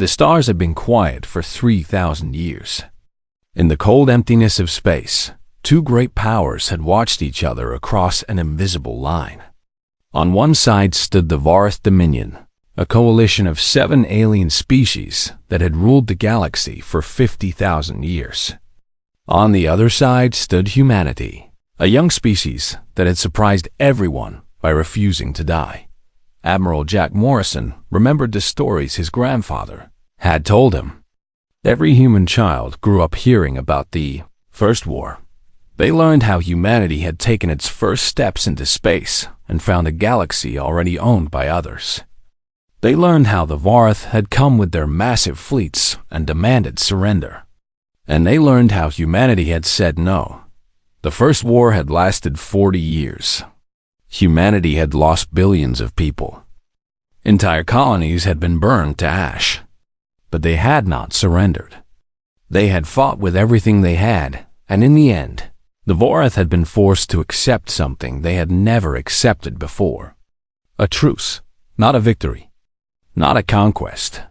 The stars had been quiet for 3,000 years. In the cold emptiness of space, two great powers had watched each other across an invisible line. On one side stood the Vorath Dominion, a coalition of 7 alien species that had ruled the galaxy for 50,000 years. On the other side stood humanity, a young species that had surprised everyone by refusing to die. Admiral Jack Morrison remembered the stories his grandfather had told him. Every human child grew up hearing about the First War. They learned how humanity had taken its first steps into space and found a galaxy already owned by others. They learned how the Vorath had come with their massive fleets and demanded surrender. And they learned how humanity had said no. The First War had lasted 40 years. Humanity had lost billions of people. Entire colonies had been burned to ash. But they had not surrendered. They had fought with everything they had, and in the end, the Vorath had been forced to accept something they had never accepted before. A truce, not a victory. Not a conquest.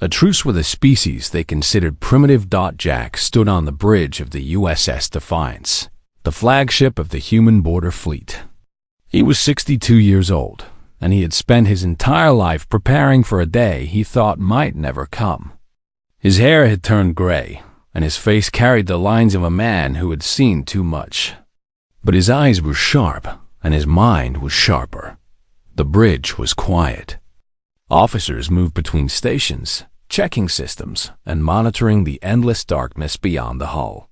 A truce with a species they considered primitive. Jack stood on the bridge of the USS Defiance, the flagship of the human border fleet. He was 62 years old, and he had spent his entire life preparing for a day he thought might never come. His hair had turned gray, and his face carried the lines of a man who had seen too much. But his eyes were sharp, and his mind was sharper. The bridge was quiet. Officers moved between stations, checking systems and monitoring the endless darkness beyond the hull.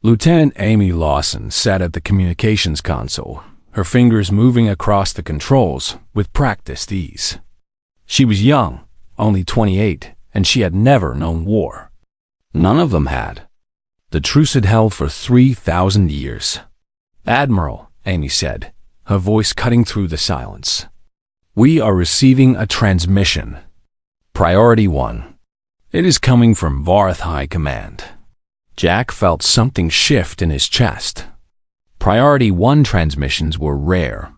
Lieutenant Amy Lawson sat at the communications console, her fingers moving across the controls with practiced ease. She was young, only 28, and she had never known war. None of them had. The truce had held for 3,000 years. "Admiral," Amy said, her voice cutting through the silence. "We are receiving a transmission. Priority 1. It is coming from Vorath High Command." Jack felt something shift in his chest. Priority 1 transmissions were rare.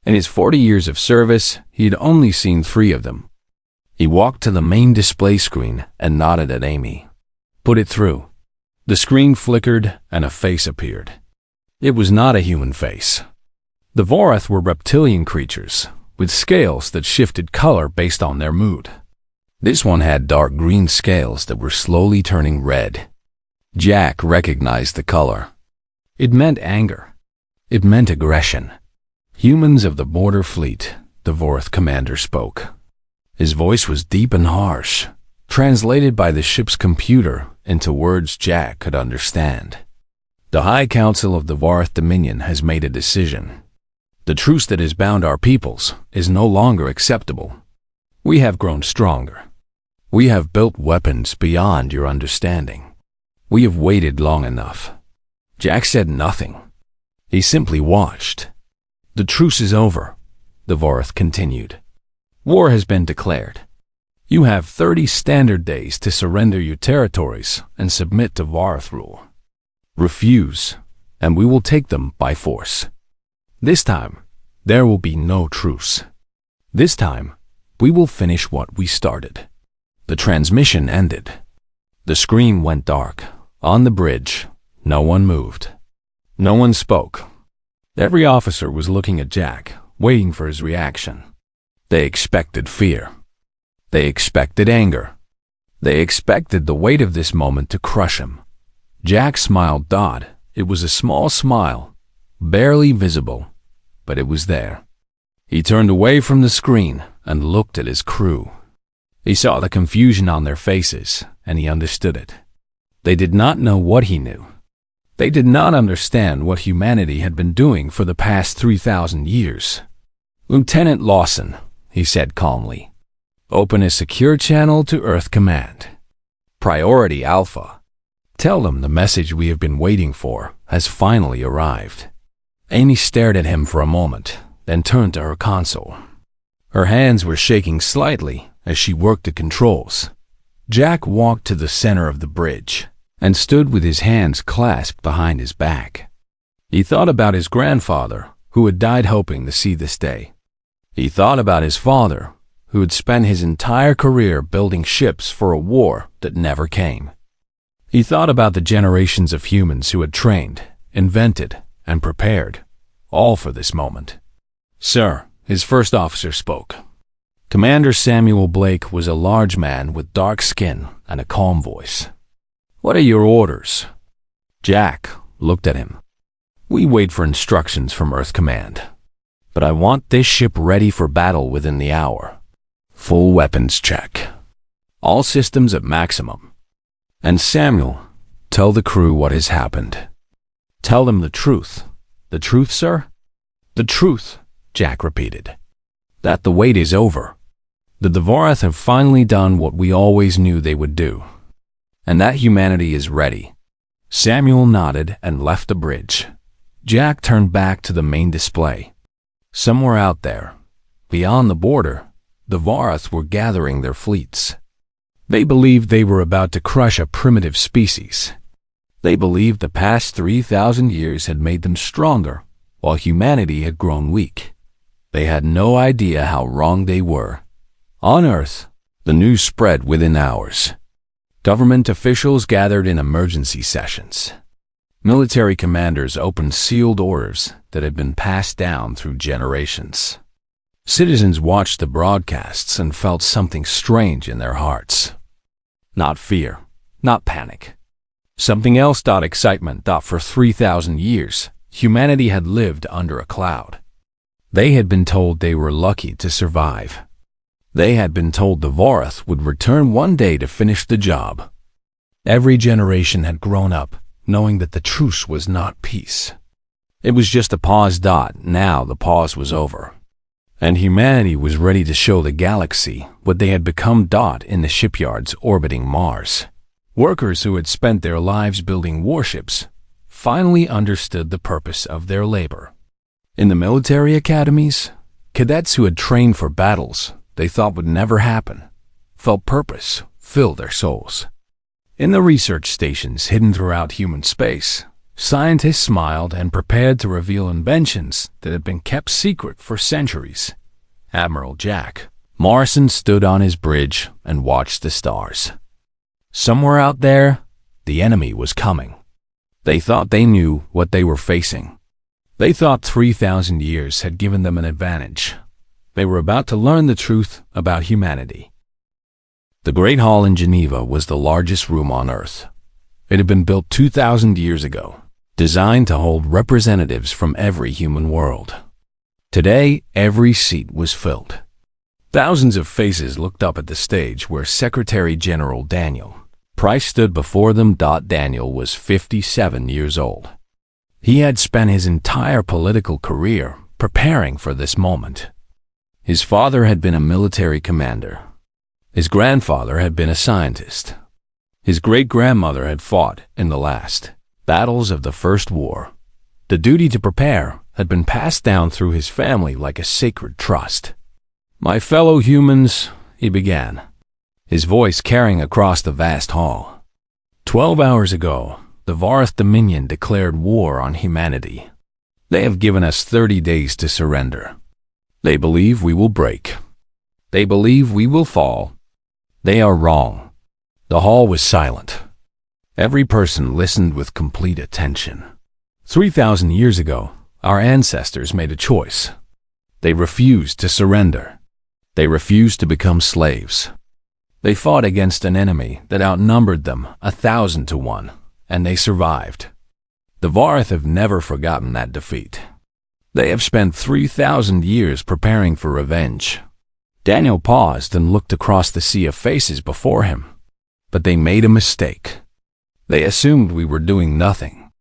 In his 40 years of service, he had only seen 3 of them. He walked to the main display screen and nodded at Amy. "Put it through." The screen flickered and a face appeared. It was not a human face. The Vorath were reptilian creatures, with scales that shifted color based on their mood. This one had dark green scales that were slowly turning red. Jack recognized the color. It meant anger. It meant aggression. "Humans of the border fleet," the Vorath commander spoke. His voice was deep and harsh, translated by the ship's computer into words Jack could understand. "The High Council of the Vorath Dominion has made a decision. The truce that has bound our peoples is no longer acceptable. We have grown stronger. We have built weapons beyond your understanding. We have waited long enough." Jack said nothing. He simply watched. "The truce is over," the Vorath continued. "War has been declared. You have 30 standard days to surrender your territories and submit to Vorath rule. Refuse, and we will take them by force. This time, there will be no truce. This time, we will finish what we started." The transmission ended. The screen went dark. On the bridge, no one moved. No one spoke. Every officer was looking at Jack, waiting for his reaction. They expected fear. They expected anger. They expected the weight of this moment to crush him. Jack smiled. It was a small smile, barely visible, but it was there. He turned away from the screen and looked at his crew. He saw the confusion on their faces, and he understood it. They did not know what he knew. They did not understand what humanity had been doing for the past 3,000 years. "Lieutenant Lawson," he said calmly, "open a secure channel to Earth Command. Priority Alpha. Tell them the message we have been waiting for has finally arrived." Amy stared at him for a moment, then turned to her console. Her hands were shaking slightly as she worked the controls. Jack walked to the center of the bridge and stood with his hands clasped behind his back. He thought about his grandfather, who had died hoping to see this day. He thought about his father, who had spent his entire career building ships for a war that never came. He thought about the generations of humans who had trained, invented, and prepared, all for this moment. "Sir," his first officer spoke. Commander Samuel Blake was a large man with dark skin and a calm voice. "What are your orders?" Jack looked at him. "We wait for instructions from Earth Command. But I want this ship ready for battle within the hour. Full weapons check. All systems at maximum. And Samuel, tell the crew what has happened. Tell them the truth." "The truth, sir?" "The truth," Jack repeated. "That the wait is over. The Dvorath have finally done what we always knew they would do. And that humanity is ready." Samuel nodded and left the bridge. Jack turned back to the main display. Somewhere out there, beyond the border, the Dvorath were gathering their fleets. They believed they were about to crush a primitive species. They believed the past 3,000 years had made them stronger, while humanity had grown weak. They had no idea how wrong they were. On Earth, the news spread within hours. Government officials gathered in emergency sessions. Military commanders opened sealed orders that had been passed down through generations. Citizens watched the broadcasts and felt something strange in their hearts. Not fear, not panic. Something else. Excitement. For 3,000 years, humanity had lived under a cloud. They had been told they were lucky to survive. They had been told the Dvorath would return one day to finish the job. Every generation had grown up knowing that the truce was not peace. It was just a pause. Now the pause was over. And humanity was ready to show the galaxy what they had become. In the shipyards orbiting Mars, workers who had spent their lives building warships finally understood the purpose of their labor. In the military academies, cadets who had trained for battles they thought would never happen felt purpose fill their souls. In the research stations hidden throughout human space, scientists smiled and prepared to reveal inventions that had been kept secret for centuries. Admiral Jack Morrison stood on his bridge and watched the stars. Somewhere out there, the enemy was coming. They thought they knew what they were facing. They thought 3,000 years had given them an advantage. They were about to learn the truth about humanity. The Great Hall in Geneva was the largest room on Earth. It had been built 2,000 years ago, designed to hold representatives from every human world. Today, every seat was filled. Thousands of faces looked up at the stage where Secretary General Daniel Price stood before them. Daniel was 57 years old. He had spent his entire political career preparing for this moment. His father had been a military commander. His grandfather had been a scientist. His great-grandmother had fought in the last battles of the First War. The duty to prepare had been passed down through his family like a sacred trust. "My fellow humans," he began, his voice carrying across the vast hall. 12 hours ago, the Dvorath Dominion declared war on humanity. They have given us 30 days to surrender. They believe we will break. They believe we will fall. They are wrong. The hall was silent. Every person listened with complete attention. 3,000 years ago, our ancestors made a choice. They refused to surrender. They refused to become slaves. They fought against an enemy that outnumbered them 1,000 to 1, and they survived. The Dvorath have never forgotten that defeat. They have spent 3,000 years preparing for revenge. Daniel paused and looked across the sea of faces before him. But they made a mistake. They assumed we were doing nothing.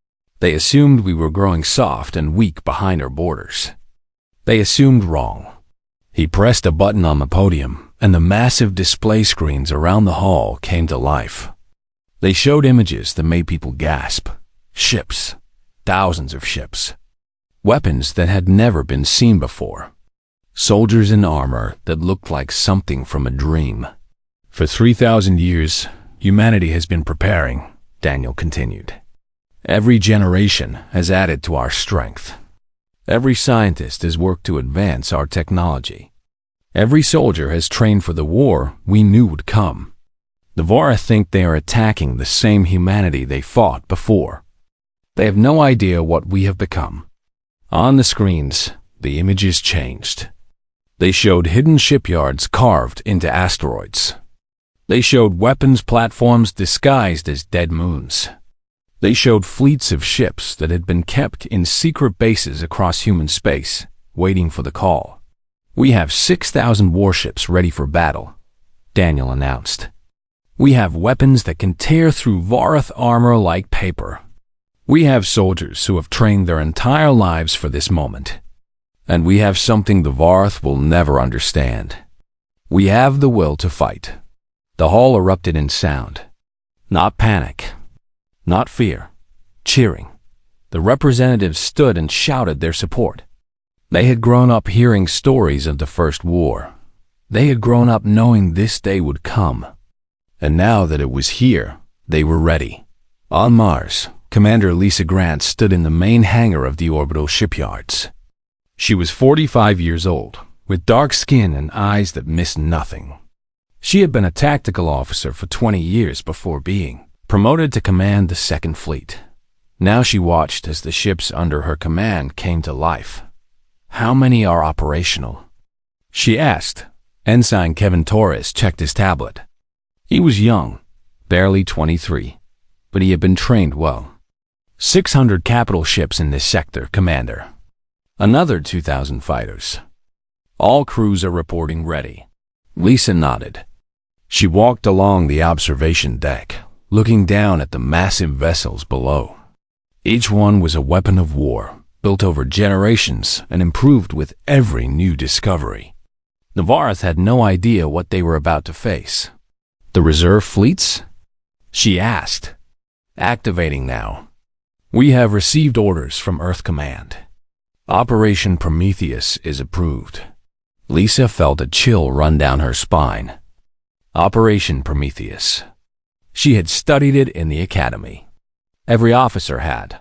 They assumed we were growing soft and weak behind our borders. They assumed wrong. He pressed a button on the podium, and the massive display screens around the hall came to life. They showed images that made people gasp. Ships. Thousands of ships. Weapons that had never been seen before. Soldiers in armor that looked like something from a dream. For 3,000 years, humanity has been preparing, Daniel continued. Every generation has added to our strength. Every scientist has worked to advance our technology. Every soldier has trained for the war we knew would come. The Vara think they are attacking the same humanity they fought before. They have no idea what we have become. On the screens, the images changed. They showed hidden shipyards carved into asteroids. They showed weapons platforms disguised as dead moons. They showed fleets of ships that had been kept in secret bases across human space, waiting for the call. "We have 6,000 warships ready for battle," Daniel announced. "We have weapons that can tear through Vorath armor like paper. We have soldiers who have trained their entire lives for this moment. And we have something the Vorath will never understand. We have the will to fight." The hall erupted in sound. Not panic. Not fear. Cheering. The representatives stood and shouted their support. They had grown up hearing stories of the First War. They had grown up knowing this day would come. And now that it was here, they were ready. On Mars, Commander Lisa Grant stood in the main hangar of the orbital shipyards. She was 45 years old, with dark skin and eyes that missed nothing. She had been a tactical officer for 20 years before being promoted to command the Second Fleet. Now she watched as the ships under her command came to life. "How many are operational?" she asked. Ensign Kevin Torres checked his tablet. He was young, barely 23, but he had been trained well. 600 capital ships in this sector, Commander. Another 2,000 fighters. All crews are reporting ready. Lisa nodded. She walked along the observation deck, looking down at the massive vessels below. Each one was a weapon of war, built over generations and improved with every new discovery. The Vorath had no idea what they were about to face. "The reserve fleets?" she asked. "Activating now. We have received orders from Earth Command. Operation Prometheus is approved." Lisa felt a chill run down her spine. Operation Prometheus. She had studied it in the academy. Every officer had.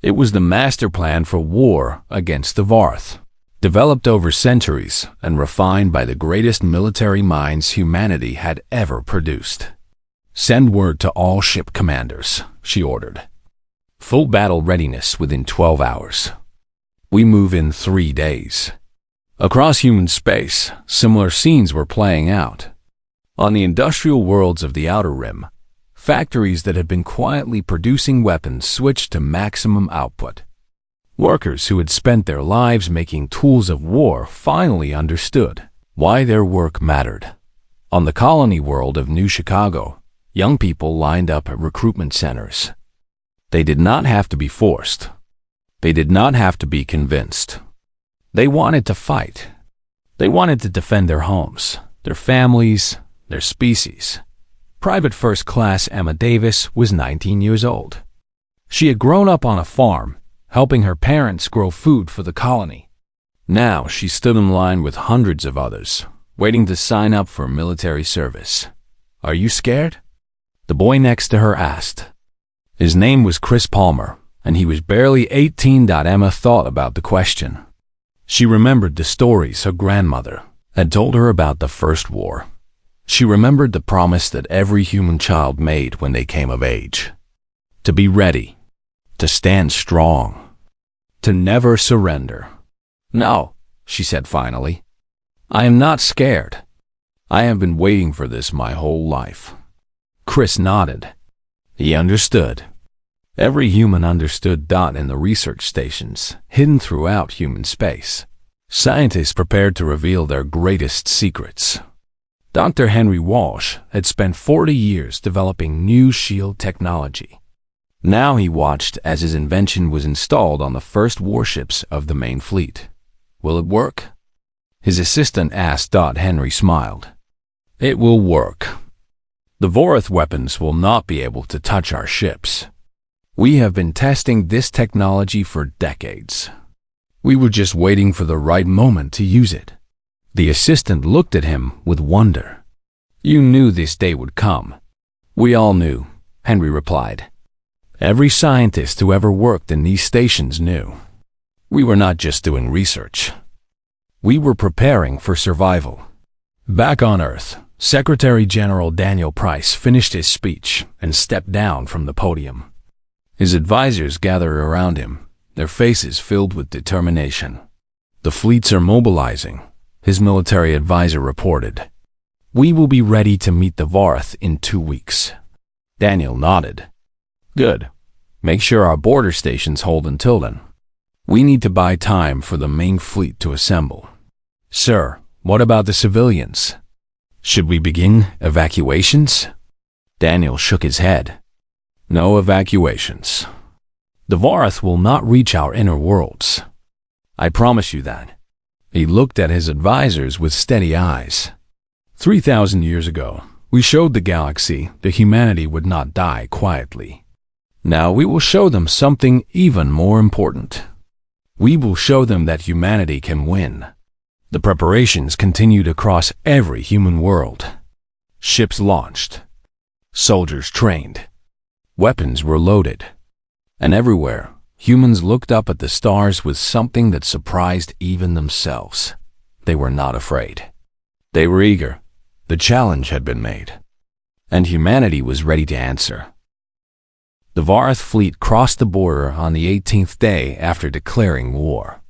It was the master plan for war against the Vorath, developed over centuries and refined by the greatest military minds humanity had ever produced. "Send word to all ship commanders," she ordered. "Full battle readiness within 12 hours. We move in 3 days." Across human space, similar scenes were playing out. On the industrial worlds of the Outer Rim, factories that had been quietly producing weapons switched to maximum output. Workers who had spent their lives making tools of war finally understood why their work mattered. On the colony world of New Chicago, young people lined up at recruitment centers. They did not have to be forced. They did not have to be convinced. They wanted to fight. They wanted to defend their homes, their families, their species. Private First Class Emma Davis was 19 years old. She had grown up on a farm, helping her parents grow food for the colony. Now she stood in line with hundreds of others, waiting to sign up for military service. "Are you scared?" the boy next to her asked. His name was Chris Palmer, and he was barely 18. Emma thought about the question. She remembered the stories her grandmother had told her about the First War. She remembered the promise that every human child made when they came of age. To be ready, to stand strong, to never surrender. "No," she said finally. "I am not scared. I have been waiting for this my whole life." Chris nodded. He understood. Every human understood. In the research stations, hidden throughout human space, scientists prepared to reveal their greatest secrets. Dr. Henry Walsh had spent 40 years developing new shield technology. Now he watched as his invention was installed on the first warships of the main fleet. "Will it work?" his assistant asked. Henry smiled. "It will work. The Vorath weapons will not be able to touch our ships. We have been testing this technology for decades. We were just waiting for the right moment to use it." The assistant looked at him with wonder. "You knew this day would come." "We all knew," Henry replied. "Every scientist who ever worked in these stations knew. We were not just doing research. We were preparing for survival. Back on Earth, Secretary General Daniel Price finished his speech and stepped down from the podium. His advisors gathered around him, their faces filled with determination. "The fleets are mobilizing," his military advisor reported. "We will be ready to meet the Vorath in 2 weeks." Daniel nodded. "Good. Make sure our border stations hold until then. We need to buy time for the main fleet to assemble." "Sir, what about the civilians? Should we begin evacuations?" Daniel shook his head. "No evacuations. The Vorath will not reach our inner worlds. I promise you that." He looked at his advisors with steady eyes. 3,000 years ago, we showed the galaxy that humanity would not die quietly. Now we will show them something even more important. We will show them that humanity can win. The preparations continued across every human world. Ships launched. Soldiers trained. Weapons were loaded. And everywhere, humans looked up at the stars with something that surprised even themselves. They were not afraid. They were eager. The challenge had been made. And humanity was ready to answer. The Vorath fleet crossed the border on the 18th day after declaring war.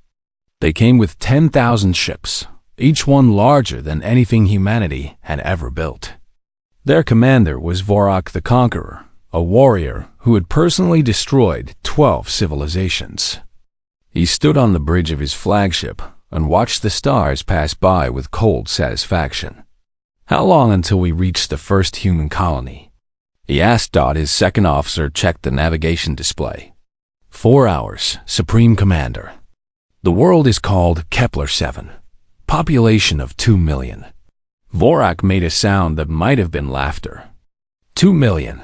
They came with 10,000 ships, each one larger than anything humanity had ever built. Their commander was Vorak the Conqueror, a warrior who had personally destroyed 12 civilizations. He stood on the bridge of his flagship and watched the stars pass by with cold satisfaction. "How long until we reach the first human colony?" he asked. His second officer checked the navigation display. 4 hours, Supreme Commander. The world is called Kepler 7. Population of 2 million. Vorak made a sound that might have been laughter. 2 million.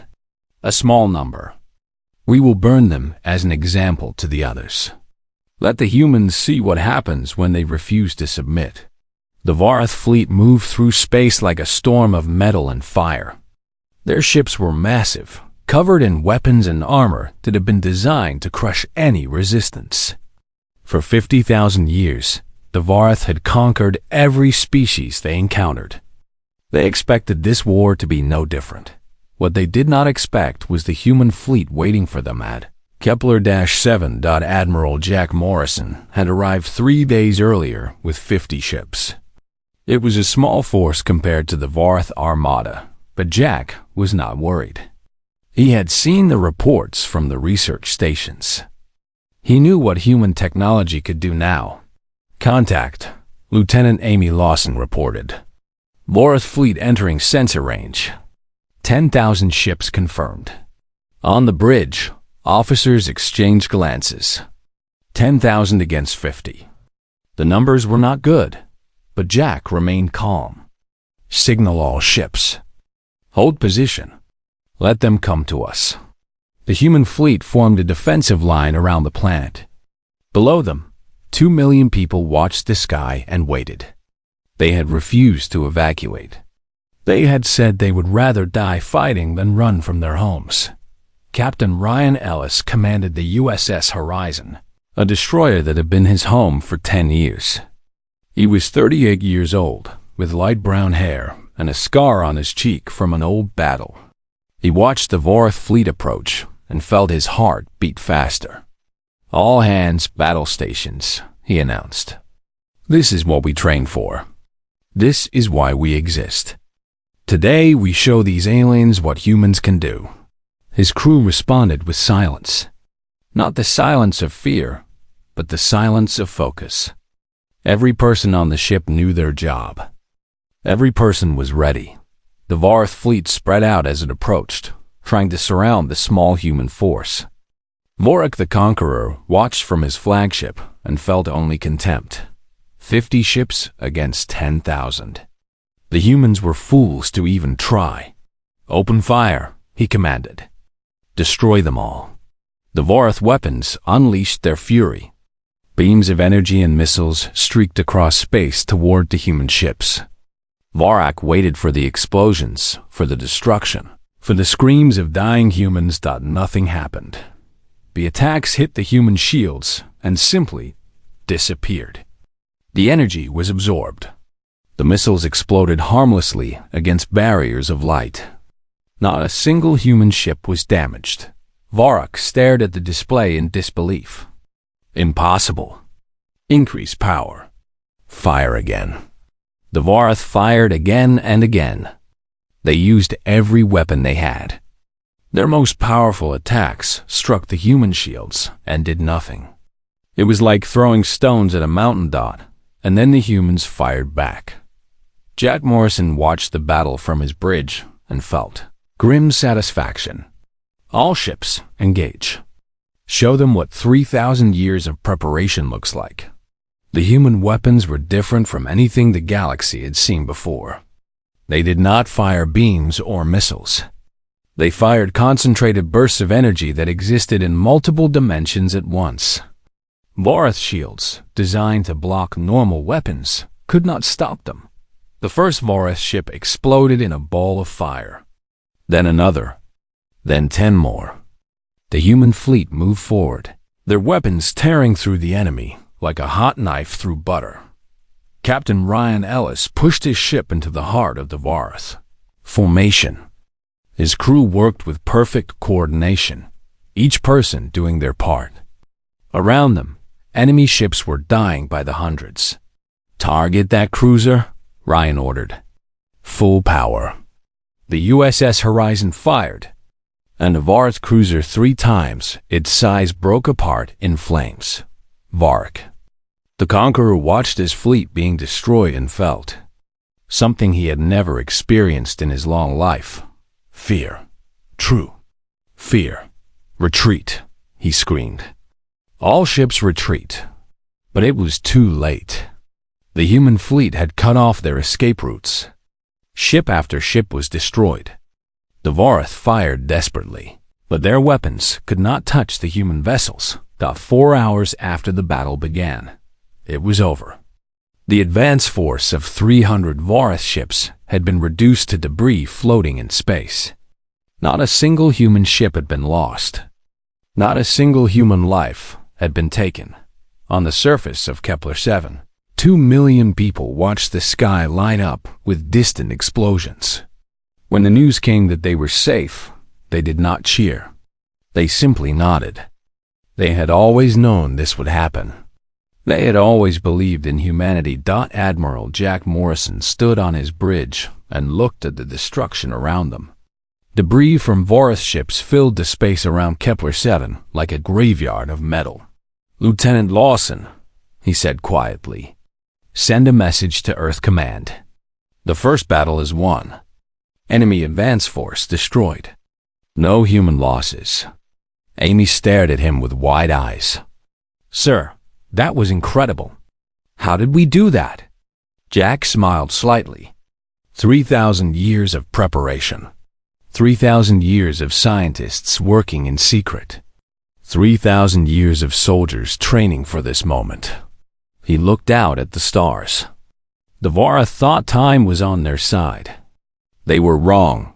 A small number. We will burn them as an example to the others. Let the humans see what happens when they refuse to submit. The Vorath fleet moved through space like a storm of metal and fire. Their ships were massive, covered in weapons and armor that had been designed to crush any resistance. For 50,000 years, the Vorath had conquered every species they encountered. They expected this war to be no different. What they did not expect was the human fleet waiting for them at Kepler-7. Admiral Jack Morrison had arrived 3 days earlier with 50 ships. It was a small force compared to the Vorath Armada, but Jack was not worried. He had seen the reports from the research stations. He knew what human technology could do now. "Contact," Lieutenant Amy Lawson reported. "Vorath fleet entering sensor range. 10,000 ships confirmed." On the bridge, officers exchanged glances. 10,000 against 50. The numbers were not good, but Jack remained calm. "Signal all ships. Hold position. Let them come to us." The human fleet formed a defensive line around the planet. Below them, 2 million people watched the sky and waited. They had refused to evacuate. They had said they would rather die fighting than run from their homes. Captain Ryan Ellis commanded the USS Horizon, a destroyer that had been his home for 10 years. He was 38 years old, with light brown hair and a scar on his cheek from an old battle. He watched the Vorath fleet approach and felt his heart beat faster. "All hands, battle stations," he announced. "This is what we train for. This is why we exist. Today we show these aliens what humans can do." His crew responded with silence. Not the silence of fear, but the silence of focus. Every person on the ship knew their job. Every person was ready. The Vorath fleet spread out as it approached, trying to surround the small human force. Vorak the Conqueror watched from his flagship and felt only contempt. 50 ships against 10,000. The humans were fools to even try. "Open fire," he commanded. "Destroy them all." The Vorath weapons unleashed their fury. Beams of energy and missiles streaked across space toward the human ships. Vorak waited for the explosions, for the destruction, for the screams of dying humans. Nothing happened. The attacks hit the human shields and simply disappeared. The energy was absorbed. The missiles exploded harmlessly against barriers of light. Not a single human ship was damaged. Varrock stared at the display in disbelief. Impossible. Increase power. Fire again. The Vorath fired again and again. They used every weapon they had. Their most powerful attacks struck the human shields and did nothing. It was like throwing stones at a mountain dot, and then the humans fired back. Jack Morrison watched the battle from his bridge and felt grim satisfaction. All ships, engage. Show them what 3,000 years of preparation looks like. The human weapons were different from anything the galaxy had seen before. They did not fire beams or missiles. They fired concentrated bursts of energy that existed in multiple dimensions at once. Vorath shields, designed to block normal weapons, could not stop them. The first Vorath ship exploded in a ball of fire. Then another. Then 10 more. The human fleet moved forward, their weapons tearing through the enemy like a hot knife through butter. Captain Ryan Ellis pushed his ship into the heart of the Vorath formation. His crew worked with perfect coordination, each person doing their part. Around them, enemy ships were dying by the hundreds. "Target that cruiser," Ryan ordered. Full power. The USS Horizon fired, and the Vorath cruiser 3 times its size broke apart in flames. Varrock. The Conqueror watched his fleet being destroyed and felt something he had never experienced in his long life. Fear. True. Fear. Retreat, he screamed. All ships retreat. But it was too late. The human fleet had cut off their escape routes. Ship after ship was destroyed. The Vorath fired desperately, but their weapons could not touch the human vessels. About 4 hours after the battle began, it was over. The advance force of 300 Vorath ships had been reduced to debris floating in space. Not a single human ship had been lost. Not a single human life had been taken. On the surface of Kepler-7, 2 million people watched the sky light up with distant explosions. When the news came that they were safe, they did not cheer. They simply nodded. They had always known this would happen. They had always believed in humanity. Admiral Jack Morrison stood on his bridge and looked at the destruction around them. Debris from Vorath ships filled the space around Kepler-7 like a graveyard of metal. "Lieutenant Lawson," he said quietly, "send a message to Earth Command. The first battle is won. Enemy advance force destroyed. No human losses." Amy stared at him with wide eyes. "Sir, that was incredible. How did we do that?" Jack smiled slightly. 3,000 years of preparation. 3,000 years of scientists working in secret. 3,000 years of soldiers training for this moment. He looked out at the stars. The Vorath thought time was on their side. They were wrong.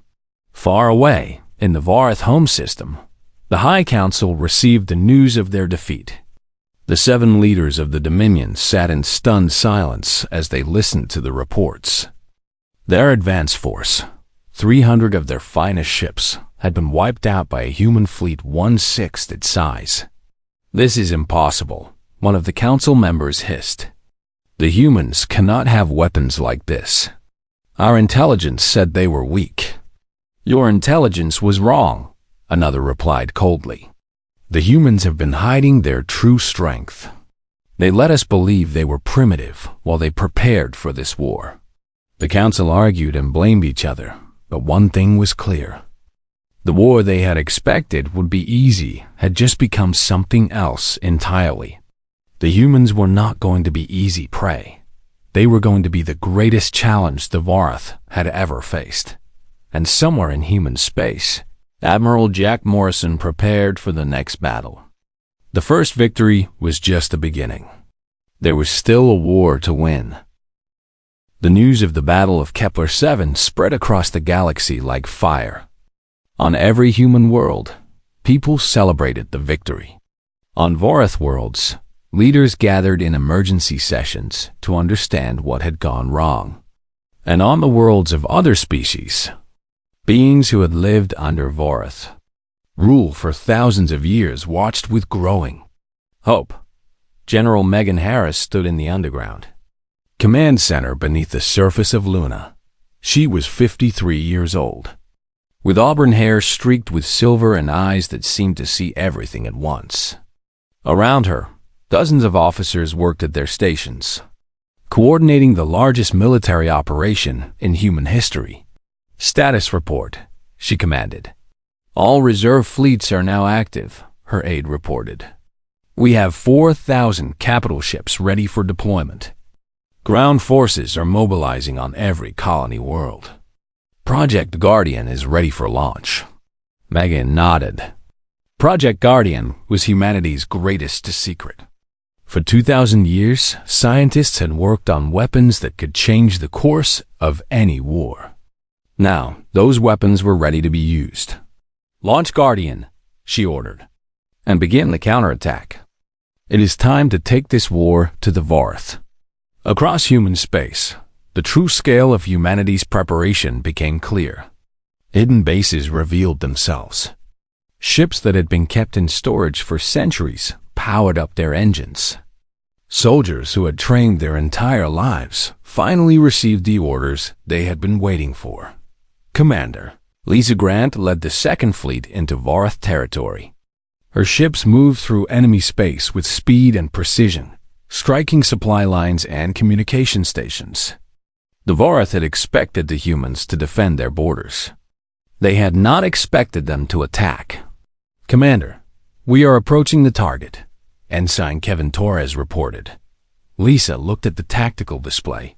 Far away, in the Vorath home system, the High Council received the news of their defeat. The 7 leaders of the Dominion sat in stunned silence as they listened to the reports. Their advance force, 300 of their finest ships, had been wiped out by a human fleet 1/6 its size. "This is impossible," one of the council members hissed. "The humans cannot have weapons like this. Our intelligence said they were weak." "Your intelligence was wrong," another replied coldly. "The humans have been hiding their true strength. They let us believe they were primitive while they prepared for this war." The council argued and blamed each other, but one thing was clear. The war they had expected would be easy had just become something else entirely. The humans were not going to be easy prey. They were going to be the greatest challenge the Vorath had ever faced. And somewhere in human space, Admiral Jack Morrison prepared for the next battle. The first victory was just the beginning. There was still a war to win. The news of the Battle of Kepler-7 spread across the galaxy like fire. On every human world, people celebrated the victory. On Vorath worlds, Leaders gathered in emergency sessions to understand what had gone wrong. And on the worlds of other species, beings who had lived under Vorath rule for thousands of years watched with growing hope. General Megan Harris stood in the underground command center beneath the surface of Luna. She was 53 years old, with auburn hair streaked with silver and eyes that seemed to see everything at once. Around her, dozens of officers worked at their stations, coordinating the largest military operation in human history. "Status report," she commanded. "All reserve fleets are now active," her aide reported. "We have 4,000 capital ships ready for deployment. Ground forces are mobilizing on every colony world. Project Guardian is ready for launch." Megan nodded. Project Guardian was humanity's greatest secret. For 2,000 years, scientists had worked on weapons that could change the course of any war. Now, those weapons were ready to be used. "Launch Guardian," she ordered, "and begin the counterattack. It is time to take this war to the Vorath." Across human space, the true scale of humanity's preparation became clear. Hidden bases revealed themselves. Ships that had been kept in storage for centuries powered up their engines. Soldiers who had trained their entire lives finally received the orders they had been waiting for. Commander Lisa Grant led the Second Fleet into Vorath territory. Her ships moved through enemy space with speed and precision, striking supply lines and communication stations. The Vorath had expected the humans to defend their borders. They had not expected them to attack. "Commander, we are approaching the target," Ensign Kevin Torres reported. Lisa looked at the tactical display.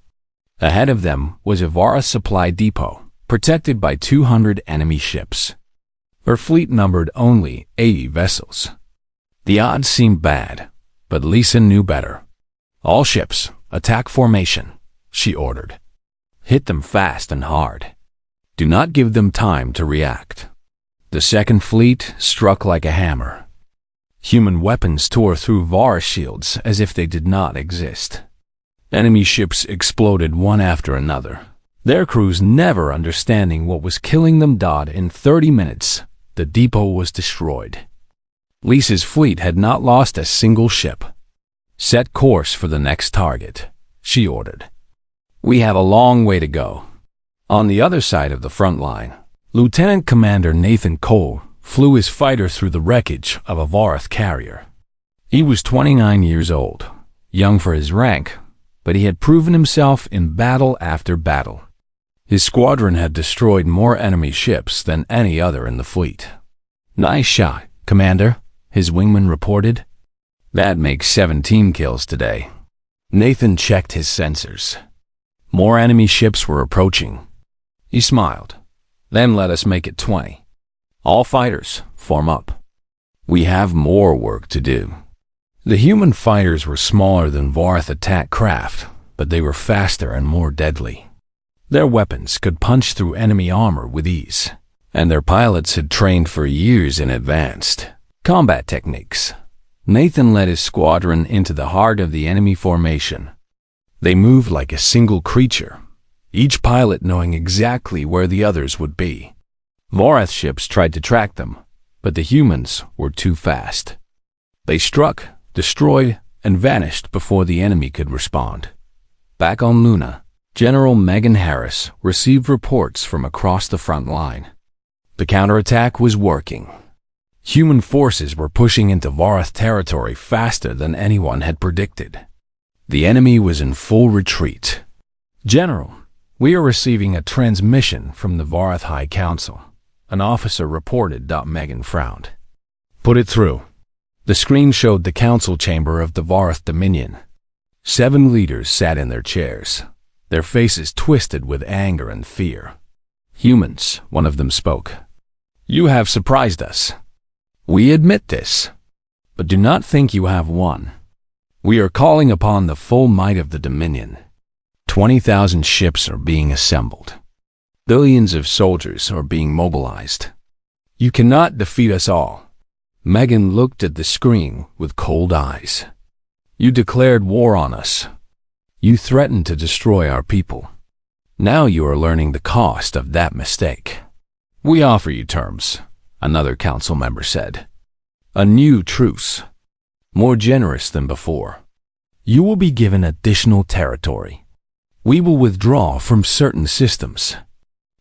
Ahead of them was a Vorath supply depot, protected by 200 enemy ships. Her fleet numbered only 80 vessels. The odds seemed bad, but Lisa knew better. "All ships, attack formation," she ordered. "Hit them fast and hard. Do not give them time to react." The Second Fleet struck like a hammer. Human weapons tore through Vorath shields as if they did not exist. Enemy ships exploded one after another, their crews never understanding what was killing them. In 30 minutes, the depot was destroyed. Lisa's fleet had not lost a single ship. "Set course for the next target," she ordered. "We have a long way to go." On the other side of the front line, Lieutenant Commander Nathan Cole flew his fighter through the wreckage of a Vorath carrier. He was 29 years old, young for his rank, but he had proven himself in battle after battle. His squadron had destroyed more enemy ships than any other in the fleet. "Nice shot, Commander," his wingman reported. "That makes 17 kills today." Nathan checked his sensors. More enemy ships were approaching. He smiled. "Then let us make it 20. All fighters, form up. We have more work to do." The human fighters were smaller than Vorath attack craft, but they were faster and more deadly. Their weapons could punch through enemy armor with ease, and their pilots had trained for years in advanced combat techniques. Nathan led his squadron into the heart of the enemy formation. They moved like a single creature, each pilot knowing exactly where the others would be. Vorath ships tried to track them, but the humans were too fast. They struck, destroyed, and vanished before the enemy could respond. Back on Luna, General Megan Harris received reports from across the front line. The counterattack was working. Human forces were pushing into Vorath territory faster than anyone had predicted. The enemy was in full retreat. "General, we are receiving a transmission from the Vorath High Council," an officer reported. Megan frowned. "Put it through." The screen showed the council chamber of the Vorath Dominion. 7 leaders sat in their chairs, their faces twisted with anger and fear. "Humans," one of them spoke. "You have surprised us. We admit this, but do not think you have won. We are calling upon the full might of the Dominion. 20,000 ships are being assembled. Billions of soldiers are being mobilized. You cannot defeat us all." Megan looked at the screen with cold eyes. You declared war on us. You threatened to destroy our people. Now you are learning the cost of that mistake. We offer you terms, another council member said. A new truce, more generous than before. You will be given additional territory. We will withdraw from certain systems.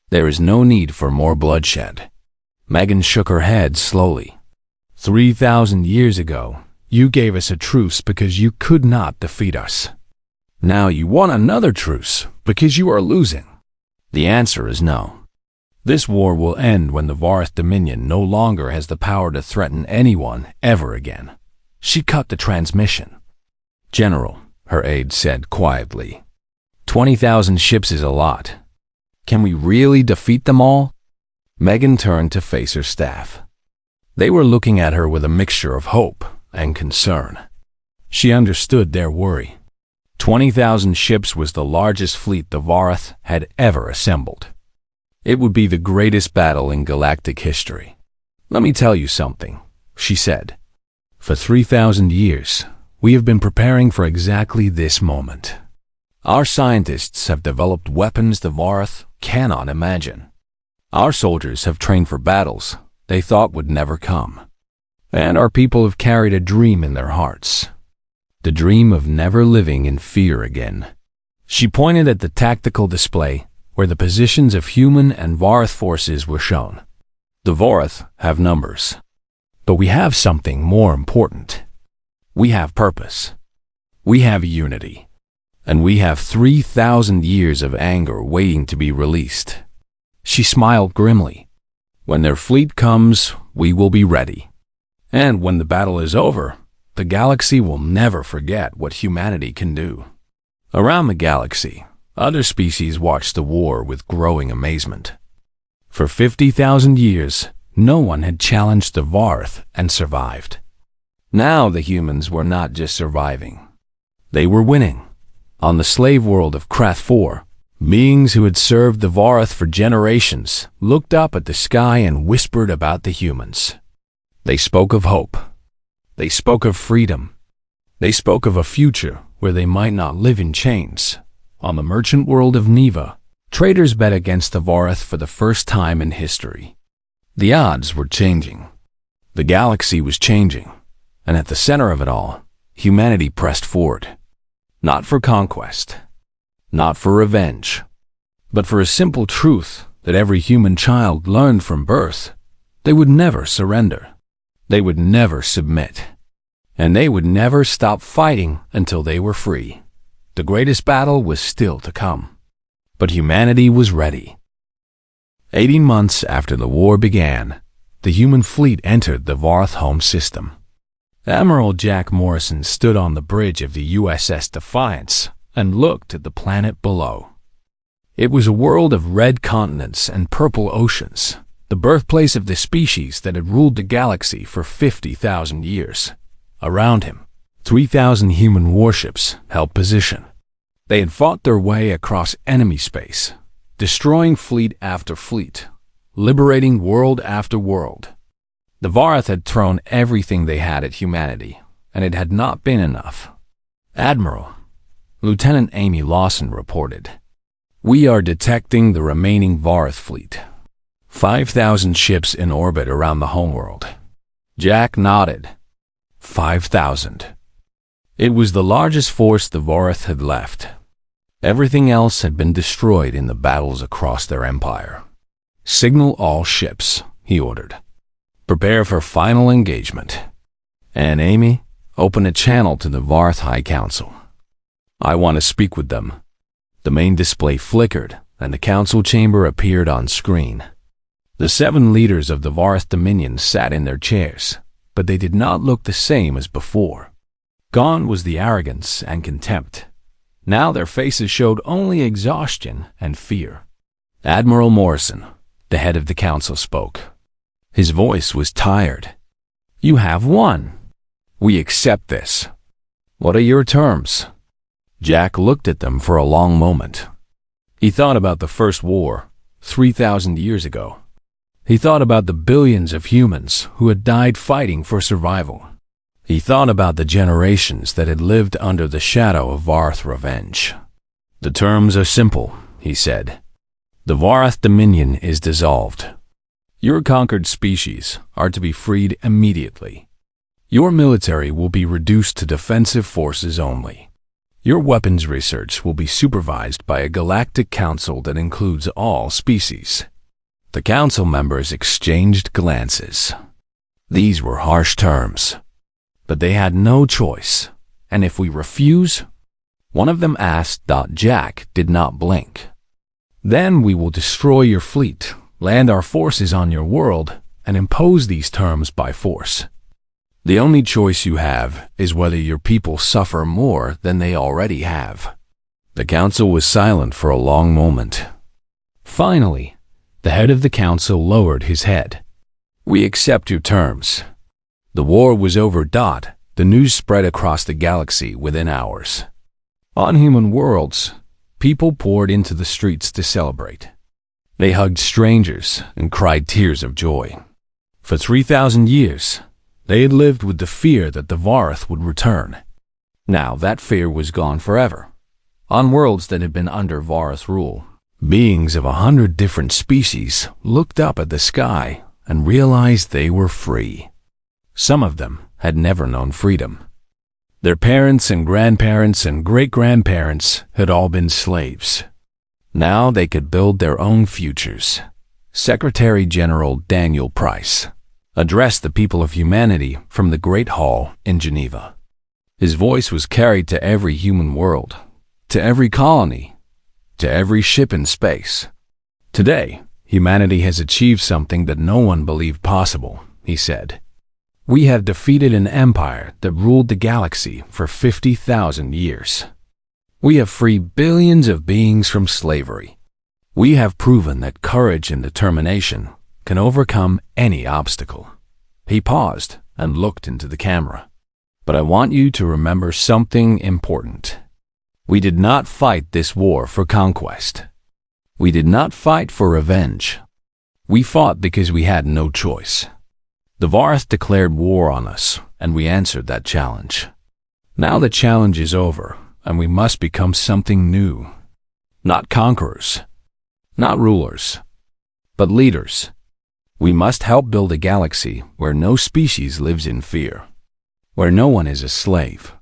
There is no need for more bloodshed. Megan shook her head slowly. 3,000 years ago, you gave us a truce because you could not defeat us. Now you want another truce because you are losing. The answer is no. This war will end when the Vorath Dominion no longer has the power to threaten anyone ever again. She cut the transmission. General, her aide said quietly, 20,000 ships is a lot. Can we really defeat them all? Megan turned to face her staff. They were looking at her with a mixture of hope and concern. She understood their worry. 20,000 ships was the largest fleet the Vorath had ever assembled. It would be the greatest battle in galactic history. Let me tell you something, she said. For 3,000 years, we have been preparing for exactly this moment. Our scientists have developed weapons the Vorath cannot imagine. Our soldiers have trained for battles they thought would never come. And our people have carried a dream in their hearts. The dream of never living in fear again. She pointed at the tactical display where the positions of human and Vorath forces were shown. The Vorath have numbers. But we have something more important. We have purpose. We have unity. And we have 3,000 years of anger waiting to be released. She smiled grimly. When their fleet comes, we will be ready. And when the battle is over, the galaxy will never forget what humanity can do. Around the galaxy, other species watched the war with growing amazement. For 50,000 years, no one had challenged the Vorath and survived. Now the humans were not just surviving. They were winning. On the slave world of Krath 4, beings who had served the Vorath for generations looked up at the sky and whispered about the humans. They spoke of hope. They spoke of freedom. They spoke of a future where they might not live in chains. On the merchant world of Neva, traders bet against the Vorath for the first time in history. The odds were changing. The galaxy was changing. And at the center of it all, humanity pressed forward. Not for conquest. Not for revenge. But for a simple truth that every human child learned from birth. They would never surrender. They would never submit. And they would never stop fighting until they were free. The greatest battle was still to come. But humanity was ready. 18 months after the war began, the human fleet entered the Vorath home system. Admiral Jack Morrison stood on the bridge of the USS Defiance and looked at the planet below. It was a world of red continents and purple oceans, the birthplace of the species that had ruled the galaxy for 50,000 years. Around him, 3,000 human warships held position. They had fought their way across enemy space, destroying fleet after fleet, liberating world after world. The Vorath had thrown everything they had at humanity, and it had not been enough. Admiral, Lieutenant Amy Lawson reported, "We are detecting the remaining Vorath fleet. 5,000 ships in orbit around the homeworld." Jack nodded. 5,000. It was the largest force the Vorath had left. Everything else had been destroyed in the battles across their empire. "Signal all ships," he ordered. "Prepare for final engagement. And Amy, open a channel to the Vorath High Council. I want to speak with them." The main display flickered, and the council chamber appeared on screen. The 7 leaders of the Vorath Dominion sat in their chairs, but they did not look the same as before. Gone was the arrogance and contempt. Now their faces showed only exhaustion and fear. Admiral Morrison, the head of the council, spoke. His voice was tired. "You have won. We accept this. What are your terms?" Jack looked at them for a long moment. He thought about the first war, 3,000 years ago. He thought about the billions of humans who had died fighting for survival. He thought about the generations that had lived under the shadow of Varth revenge. "The terms are simple," he said. "The Varth dominion is dissolved. Your conquered species are to be freed immediately. Your military will be reduced to defensive forces only. Your weapons research will be supervised by a galactic council that includes all species." The council members exchanged glances. These were harsh terms, but they had no choice. "And if we refuse?" one of them asked. Jack did not blink. "Then we will destroy your fleet, land our forces on your world, and impose these terms by force. The only choice you have is whether your people suffer more than they already have." The council was silent for a long moment. Finally, the head of the council lowered his head. "We accept your terms." The war was over. The news spread across the galaxy within hours. On human worlds, people poured into the streets to celebrate. They hugged strangers and cried tears of joy. For 3,000 years, they had lived with the fear that the Varth would return. Now that fear was gone forever. On worlds that had been under Varth rule, beings of 100 different species looked up at the sky and realized they were free. Some of them had never known freedom. Their parents and grandparents and great-grandparents had all been slaves. Now they could build their own futures. Secretary General Daniel Price addressed the people of humanity from the Great Hall in Geneva. His voice was carried to every human world, to every colony, to every ship in space. "Today, humanity has achieved something that no one believed possible," he said. "We have defeated an empire that ruled the galaxy for 50,000 years. We have freed billions of beings from slavery. We have proven that courage and determination can overcome any obstacle." He paused and looked into the camera. "But I want you to remember something important. We did not fight this war for conquest. We did not fight for revenge. We fought because we had no choice. The Varth declared war on us, and we answered that challenge. Now the challenge is over, and we must become something new. Not conquerors, not rulers, but leaders. We must help build a galaxy where no species lives in fear, where no one is a slave,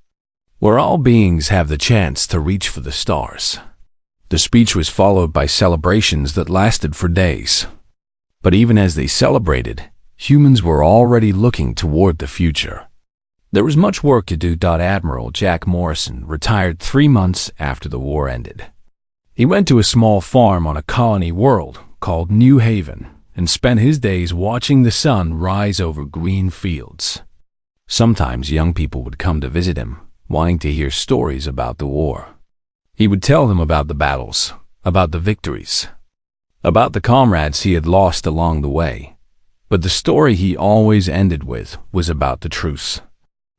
where all beings have the chance to reach for the stars." The speech was followed by celebrations that lasted for days. But even as they celebrated, humans were already looking toward the future. There was much work to do. Admiral Jack Morrison retired 3 months after the war ended. He went to a small farm on a colony world called New Haven and spent his days watching the sun rise over green fields. Sometimes young people would come to visit him, wanting to hear stories about the war. He would tell them about the battles, about the victories, about the comrades he had lost along the way. But the story he always ended with was about the truce.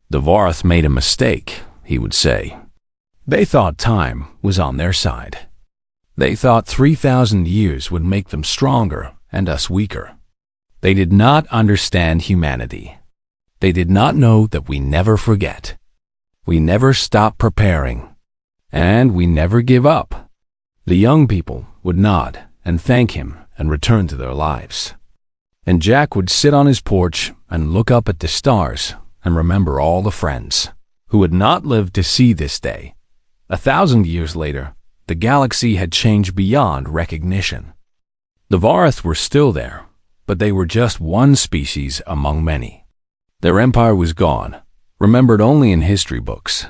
"The Varth made a mistake," he would say. "They thought time was on their side. They thought 3,000 years would make them stronger and us weaker. They did not understand humanity. They did not know that we never forget. We never stop preparing. And we never give up." The young people would nod and thank him and return to their lives. And Jack would sit on his porch and look up at the stars and remember all the friends who had not lived to see this day. 1,000 years later, the galaxy had changed beyond recognition. The Varth were still there, but they were just one species among many. Their empire was gone, remembered only in history books.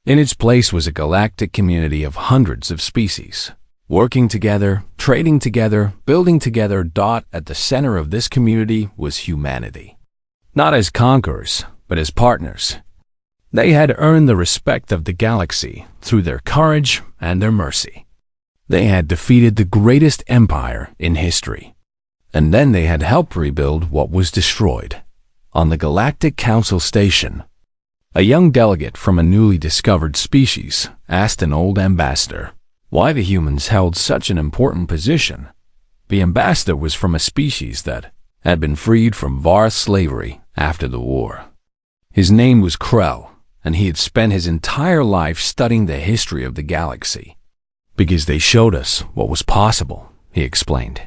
In its place was a galactic community of hundreds of species, working together, trading together, building together. At the center of this community was humanity. Not as conquerors, but as partners. They had earned the respect of the galaxy through their courage and their mercy. They had defeated the greatest empire in history. And then they had helped rebuild what was destroyed. On the Galactic Council Station, a young delegate from a newly discovered species asked an old ambassador why the humans held such an important position. The ambassador was from a species that had been freed from Varth slavery after the war. His name was Krell, and he had spent his entire life studying the history of the galaxy. Because they showed us what was possible, he explained.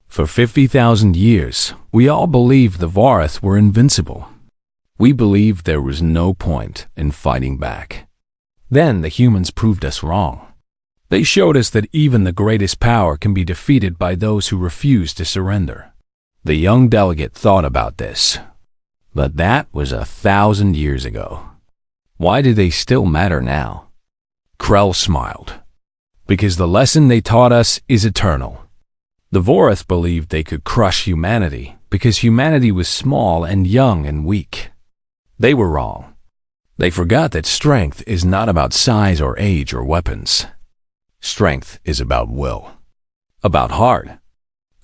For 50,000 years, we all believed the Vorath were invincible. We believed there was no point in fighting back. Then the humans proved us wrong. They showed us that even the greatest power can be defeated by those who refuse to surrender. The young delegate thought about this. But that was 1,000 years ago. Why do they still matter now? Krell smiled. Because the lesson they taught us is eternal. The Vorath believed they could crush humanity because humanity was small and young and weak. They were wrong. They forgot that strength is not about size or age or weapons. Strength is about will, about heart,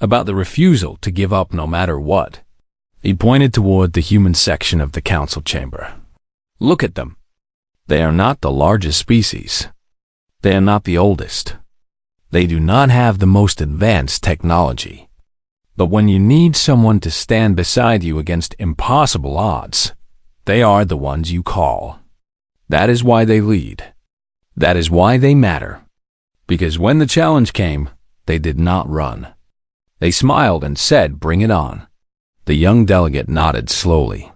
about the refusal to give up no matter what. He pointed toward the human section of the council chamber. Look at them. They are not the largest species. They are not the oldest. They do not have the most advanced technology. But when you need someone to stand beside you against impossible odds, they are the ones you call. That is why they lead. That is why they matter. Because when the challenge came, they did not run. They smiled and said, "Bring it on." The young delegate nodded slowly.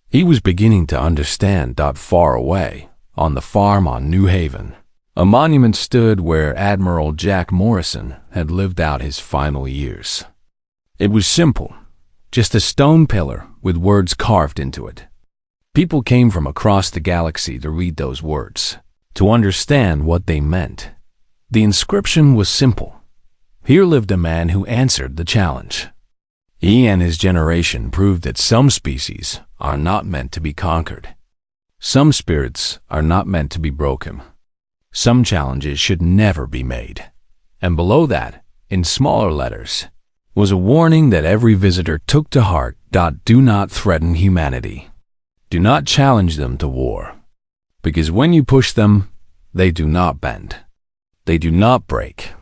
He was beginning to understand. Far away, on the farm on New Haven, a monument stood where Admiral Jack Morrison had lived out his final years. It was simple, just a stone pillar with words carved into it. People came from across the galaxy to read those words, to understand what they meant. The inscription was simple. Here lived a man who answered the challenge. He and his generation proved that some species are not meant to be conquered. Some spirits are not meant to be broken. Some challenges should never be made. And below that, in smaller letters, was a warning that every visitor took to heart. Do not threaten humanity. Do not challenge them to war. Because when you push them, they do not bend. They do not break.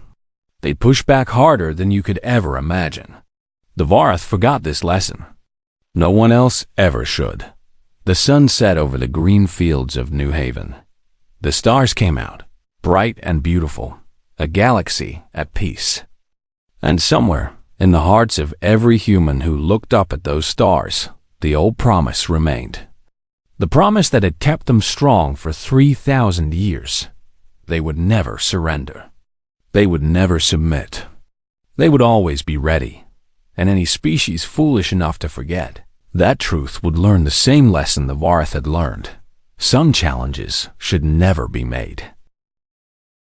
They push back harder than you could ever imagine. The Vorath forgot this lesson. No one else ever should. The sun set over the green fields of New Haven. The stars came out, bright and beautiful, a galaxy at peace. And somewhere, in the hearts of every human who looked up at those stars, the old promise remained. The promise that had kept them strong for 3,000 years. They would never surrender. They would never submit. They would always be ready. And any species foolish enough to forget that truth would learn the same lesson the Vorath had learned. Some challenges should never be made.